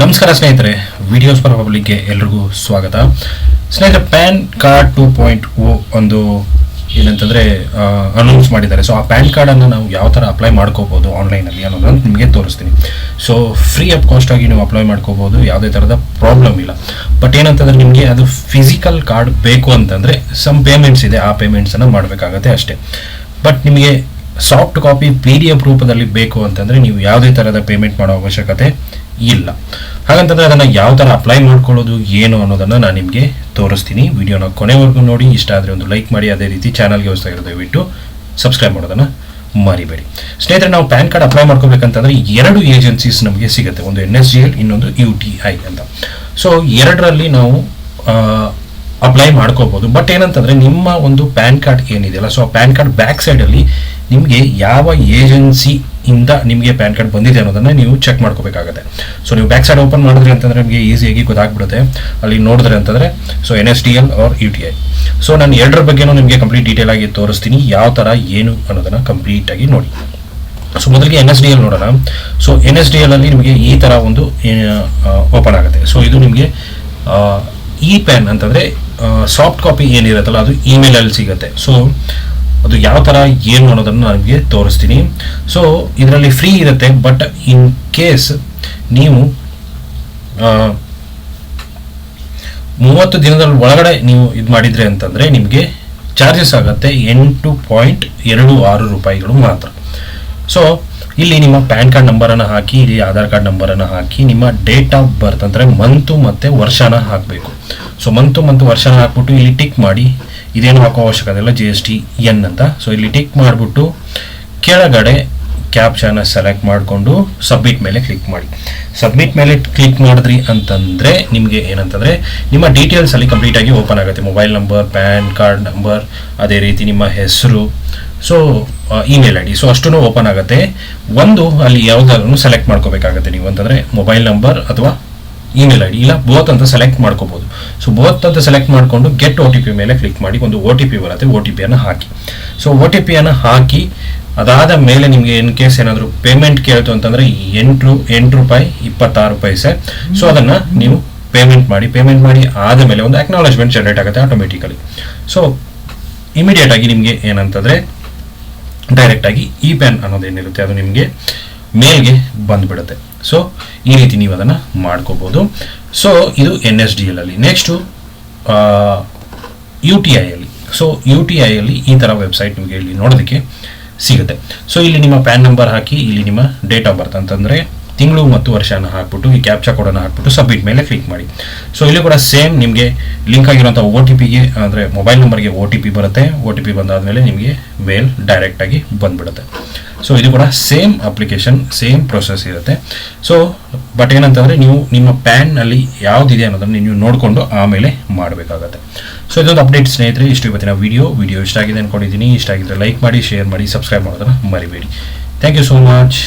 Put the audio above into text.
ನಮಸ್ಕಾರ ಸ್ನೇಹಿತರೆ, videos for ಪಬ್ಲಿಕ್ಗೆ ಎಲ್ರಿಗೂ ಸ್ವಾಗತ. ಸ್ನೇಹಿತರೆ, ಪ್ಯಾನ್ ಕಾರ್ಡ್ 2.0 ಒಂದು ಏನಂತಂದರೆ ಅನೌನ್ಸ್ ಮಾಡಿದ್ದಾರೆ. ಸೊ ಆ ಪ್ಯಾನ್ ಕಾರ್ಡನ್ನು ನಾವು ಯಾವ ಥರ ಅಪ್ಲೈ ಮಾಡ್ಕೋಬೋದು ಆನ್ಲೈನಲ್ಲಿ ಅನ್ನೋದನ್ನು ನಿಮಗೆ ತೋರಿಸ್ತೀನಿ. ಸೊ ಫ್ರೀ ಆಫ್ ಕಾಸ್ಟಾಗಿ ನೀವು ಅಪ್ಲೈ ಮಾಡ್ಕೋಬೋದು, ಯಾವುದೇ ಥರದ ಪ್ರಾಬ್ಲಮ್ ಇಲ್ಲ. ಬಟ್ ಏನಂತಂದರೆ ನಿಮಗೆ ಅದು ಫಿಸಿಕಲ್ ಕಾರ್ಡ್ ಬೇಕು ಅಂತಂದರೆ ಸಮ್ ಪೇಮೆಂಟ್ಸ್ ಇದೆ, ಆ ಪೇಮೆಂಟ್ಸನ್ನು ಮಾಡಬೇಕಾಗತ್ತೆ ಅಷ್ಟೇ. ಬಟ್ ನಿಮಗೆ ಸಾಫ್ಟ್ ಕಾಪಿ PDF ರೂಪದಲ್ಲಿ ಬೇಕು ಅಂತಂದರೆ ನೀವು ಯಾವುದೇ ಥರದ ಪೇಮೆಂಟ್ ಮಾಡೋ ಅವಶ್ಯಕತೆ ಇಲ್ಲ. ಹಾಗಂತಂದರೆ ಅದನ್ನು ಯಾವ ಥರ ಅಪ್ಲೈ ಮಾಡ್ಕೊಳ್ಳೋದು ಏನು ಅನ್ನೋದನ್ನು ನಾನು ನಿಮಗೆ ತೋರಿಸ್ತೀನಿ. ವಿಡಿಯೋನ ಕೊನೆವರೆಗೂ ನೋಡಿ. ಇಷ್ಟ ಆದರೆ ಒಂದು ಲೈಕ್ ಮಾಡಿ, ಅದೇ ರೀತಿ ಚಾನಲ್ಗೆ ಹೊಸ ಇರೋದು ದಯವಿಟ್ಟು ಸಬ್ಸ್ಕ್ರೈಬ್ ಮಾಡೋದನ್ನು ಮರಿಬೇಡಿ. ಸ್ನೇಹಿತರೆ, ನಾವು ಪ್ಯಾನ್ ಕಾರ್ಡ್ ಅಪ್ಲೈ ಮಾಡ್ಕೋಬೇಕಂತಂದರೆ 2 ಏಜೆನ್ಸೀಸ್ ನಮಗೆ ಸಿಗುತ್ತೆ. ಒಂದು NSDL, ಇನ್ನೊಂದು UTI ಅಂತ. ಸೊ ಎರಡರಲ್ಲಿ ನಾವು ಅಪ್ಲೈ ಮಾಡ್ಕೋಬೋದು. ಬಟ್ ಏನಂತಂದರೆ ನಿಮ್ಮ ಒಂದು ಪ್ಯಾನ್ ಕಾರ್ಡ್ ಏನಿದೆಯಲ್ಲ, ಸೊ ಆ ಪ್ಯಾನ್ ಕಾರ್ಡ್ ಬ್ಯಾಕ್ ಸೈಡಲ್ಲಿ ನಿಮಗೆ ಯಾವ ಏಜೆನ್ಸಿಯಿಂದ ನಿಮಗೆ ಪ್ಯಾನ್ ಕಾರ್ಡ್ ಬಂದಿದೆ ಅನ್ನೋದನ್ನು ನೀವು ಚೆಕ್ ಮಾಡ್ಕೋಬೇಕಾಗುತ್ತೆ. ಸೊ ನೀವು ಬ್ಯಾಕ್ ಸೈಡ್ ಓಪನ್ ಮಾಡಿದ್ರಿ ಅಂತಂದರೆ ನಿಮಗೆ ಈಸಿಯಾಗಿ ಗೊತ್ತಾಗ್ಬಿಡುತ್ತೆ ಅಲ್ಲಿ ನೋಡಿದ್ರೆ ಅಂತಂದರೆ. So NSDL or UTI. So ನಾನು ಎರಡರ ಬಗ್ಗೆನೂ ನಿಮಗೆ ಕಂಪ್ಲೀಟ್ ಡೀಟೇಲ್ ಆಗಿ ತೋರಿಸ್ತೀನಿ, ಯಾವ ಥರ ಏನು ಅನ್ನೋದನ್ನು ಕಂಪ್ಲೀಟಾಗಿ ನೋಡಿ. ಸೊ ಮೊದಲಿಗೆ NSDL ನೋಡೋಣ. ಸೊ NSDL ಅಲ್ಲಿ ನಿಮಗೆ ಈ ಥರ ಒಂದು ಓಪನ್ ಆಗುತ್ತೆ. ಸೊ ಇದು ನಿಮಗೆ ಪ್ಯಾನ್ ಅಂತಂದರೆ ಸಾಫ್ಟ್ ಕಾಪಿ ಏನಿರುತ್ತಲ್ಲ ಅದು ಇಮೇಲಲ್ಲಿ ಸಿಗುತ್ತೆ. ಸೊ ಅದು ಯಾವ ಥರ ಏನು ಅನ್ನೋದನ್ನು ನನಗೆ ತೋರಿಸ್ತೀನಿ. ಸೊ ಇದರಲ್ಲಿ ಫ್ರೀ ಇರುತ್ತೆ. ಬಟ್ ಇನ್ ಕೇಸ್ ನೀವು 30 ದಿನದ ಒಳಗಡೆ ನೀವು ಇದು ಮಾಡಿದರೆ ಅಂತಂದರೆ ನಿಮಗೆ ಚಾರ್ಜಸ್ ಆಗುತ್ತೆ 8.26 ರೂಪಾಯಿಗಳು ಮಾತ್ರ. ಸೊ ಇಲ್ಲಿ ನಿಮ್ಮ ಪ್ಯಾನ್ ಕಾರ್ಡ್ ನಂಬರನ್ನು ಹಾಕಿ, ಇಲ್ಲಿ ಆಧಾರ್ ಕಾರ್ಡ್ ನಂಬರನ್ನು ಹಾಕಿ, ನಿಮ್ಮ ಡೇಟ್ ಆಫ್ ಬರ್ತ್ ಅಂದರೆ ಮಂತು ಮತ್ತು ವರ್ಷನ ಹಾಕಬೇಕು. ಸೊ ಮಂತು ವರ್ಷನ ಹಾಕ್ಬಿಟ್ಟು ಇಲ್ಲಿ ಟಿಕ್ ಮಾಡಿ. ಇದೇನು ಹಾಕೋ ಅವಶ್ಯಕತೆ ಇಲ್ಲ, GSTN ಅಂತ. ಸೊ ಇಲ್ಲಿ ಟಿಕ್ ಮಾಡಿಬಿಟ್ಟು ಕೆಳಗಡೆ ಕ್ಯಾಪ್ಷನ್ನ ಸೆಲೆಕ್ಟ್ ಮಾಡಿಕೊಂಡು ಸಬ್ಮಿಟ್ ಮೇಲೆ ಕ್ಲಿಕ್ ಮಾಡಿ. ಸಬ್ಮಿಟ್ ಮೇಲೆ ಕ್ಲಿಕ್ ಮಾಡಿದ್ರಿ ಅಂತಂದರೆ ನಿಮಗೆ ಏನಂತಂದರೆ ನಿಮ್ಮ ಡೀಟೇಲ್ಸಲ್ಲಿ ಕಂಪ್ಲೀಟಾಗಿ ಓಪನ್ ಆಗುತ್ತೆ. Mobile number, PAN card number, ಅದೇ ರೀತಿ ನಿಮ್ಮ ಹೆಸರು, ಸೊ ಇಮೇಲ್ ID. ಸೊ ಅಷ್ಟೂ ಓಪನ್ ಆಗುತ್ತೆ. ಒಂದು ಅಲ್ಲಿ ಯಾವುದಾದ್ರೂ ಸೆಲೆಕ್ಟ್ ಮಾಡ್ಕೋಬೇಕಾಗತ್ತೆ ನೀವು, ಅಂತಂದರೆ ಮೊಬೈಲ್ ನಂಬರ್ ಅಥವಾ ಇಮೇಲ್ ID, ಇಲ್ಲ ಬೋತ್ ಅಂತ ಸೆಲೆಕ್ಟ್ ಮಾಡ್ಕೋಬೋದು. ಸೊ ಬೋತ್ ಅಂತ ಸೆಲೆಕ್ಟ್ ಮಾಡಿಕೊಂಡು ಗೆಟ್ OTP ಮೇಲೆ ಕ್ಲಿಕ್ ಮಾಡಿ. ಒಂದು OTP ಬರುತ್ತೆ, OTPಯನ್ನು ಹಾಕಿ. ಸೊ OTPಯನ್ನು ಹಾಕಿ ಅದಾದ ಮೇಲೆ ನಿಮಗೆ ಇನ್ ಕೇಸ್ ಏನಾದರೂ ಪೇಮೆಂಟ್ ಕೇಳ್ತು ಅಂತಂದರೆ 8 ರೂಪಾಯಿ 26 ಪೈಸೆ. ಸೊ ಅದನ್ನು ನೀವು ಪೇಮೆಂಟ್ ಮಾಡಿ ಆದ ಮೇಲೆ ಒಂದು ಅಕ್ನಾಲೇಜ್ಮೆಂಟ್ ಜನರೇಟ್ ಆಗುತ್ತೆ ಆಟೋಮೆಟಿಕಲಿ. ಸೊ ಇಮಿಡಿಯೇಟಾಗಿ ನಿಮಗೆ ಏನಂತಂದರೆ ಡೈರೆಕ್ಟಾಗಿ ಪ್ಯಾನ್ ಅನ್ನೋದೇನಿರುತ್ತೆ ಅದು ನಿಮಗೆ ಮೇಲ್ಗೆ ಬಂದುಬಿಡುತ್ತೆ. ಸೊ ಈ ರೀತಿ ನೀವು ಅದನ್ನು ಮಾಡ್ಕೋಬೋದು. ಸೊ ಇದು NSDL ಅಲ್ಲಿ. ನೆಕ್ಸ್ಟು UTI ಅಲ್ಲಿ. ಸೊ UTI ಅಲ್ಲಿ ಈ ಥರ ವೆಬ್ಸೈಟ್ ನಿಮಗೆ ಇಲ್ಲಿ ನೋಡೋದಕ್ಕೆ ಸಿಗುತ್ತೆ. ಸೊ ಇಲ್ಲಿ ನಿಮ್ಮ ಪ್ಯಾನ್ ನಂಬರ್ ಹಾಕಿ, ಇಲ್ಲಿ ನಿಮ್ಮ ಡೇಟ್ ಆಫ್ ಬರ್ತ್ ಅಂತಂದರೆ ತಿಂಗಳು ಮತ್ತು ವರ್ಷನ ಹಾಕ್ಬಿಟ್ಟು ಈ ಕ್ಯಾಪ್ಚಾ ಕೋಡನ್ನು ಹಾಕ್ಬಿಟ್ಟು ಸಬ್ಮಿಟ್ ಮೇಲೆ ಕ್ಲಿಕ್ ಮಾಡಿ. ಸೊ ಇಲ್ಲಿ ಕೂಡ ಸೇಮ್ ನಿಮಗೆ ಲಿಂಕ್ ಆಗಿರುವಂಥ OTPಗೆ ಅಂದರೆ ಮೊಬೈಲ್ ನಂಬರ್ಗೆ OTP ಬರುತ್ತೆ. OTP ಬಂದಾದಮೇಲೆ ನಿಮಗೆ ಮೇಲ್ ಡೈರೆಕ್ಟಾಗಿ ಬಂದುಬಿಡುತ್ತೆ. ಸೊ ಇದು ಕೂಡ ಸೇಮ್ ಅಪ್ಲಿಕೇಶನ್, ಸೇಮ್ ಪ್ರೊಸೆಸ್ ಇರುತ್ತೆ. ಸೊ ಬಟ್ ಏನಂತಂದರೆ ನೀವು ನಿಮ್ಮ ಪ್ಯಾನ್ನಲ್ಲಿ ಯಾವುದಿದೆ ಅನ್ನೋದನ್ನು ನೀವು ನೋಡಿಕೊಂಡು ಆಮೇಲೆ ಮಾಡಬೇಕಾಗತ್ತೆ. ಸೊ ಇದೊಂದು ಅಪ್ಡೇಟ್ ಸ್ನೇಹಿತರೆ. ಇಷ್ಟು ಇವತ್ತಿನ ವಿಡಿಯೋ ಇಷ್ಟ ಆಗಿದೆ ಅಂದ್ಕೊಂಡಿದ್ದೀನಿ. ಇಷ್ಟ ಆಗಿದ್ದರೆ ಲೈಕ್ ಮಾಡಿ, ಶೇರ್ ಮಾಡಿ, ಸಬ್ಸ್ಕ್ರೈಬ್ ಮಾಡೋದನ್ನು ಮರಿಬೇಡಿ. Thank you so much.